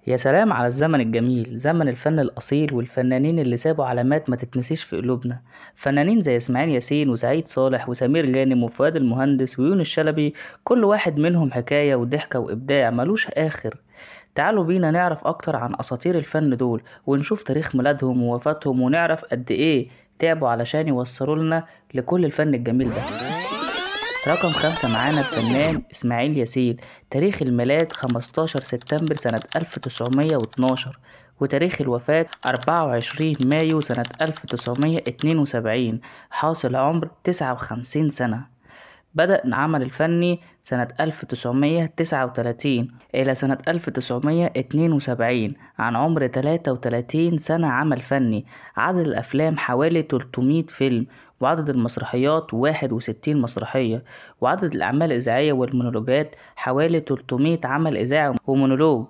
يا سلام على الزمن الجميل، زمن الفن الأصيل والفنانين اللي سابوا علامات ما تتنسيش في قلوبنا. فنانين زي إسماعيل ياسين وسعيد صالح وسمير غانم وفؤاد المهندس ويونس شلبي، كل واحد منهم حكاية وضحكة وإبداع ملوش آخر. تعالوا بينا نعرف أكتر عن أساطير الفن دول، ونشوف تاريخ ميلادهم ووفاتهم، ونعرف قد إيه تعبوا علشان يوصلوا لنا لكل الفن الجميل ده. رقم 5 معانا الفنان إسماعيل ياسين. تاريخ الميلاد 15 سبتمبر سنة 1912، وتاريخ الوفاة 24 مايو سنة 1972. حاصل عمر 59 سنة. بدأ عمل الفني سنة 1939 إلى سنة 1972، عن عمر 33 سنة عمل فني. عدد الأفلام حوالي 300 فيلم، وعدد المسرحيات 61 مسرحية، وعدد الأعمال الإذاعية والمونولوجات حوالي 300 عمل إذاعي ومونولوج.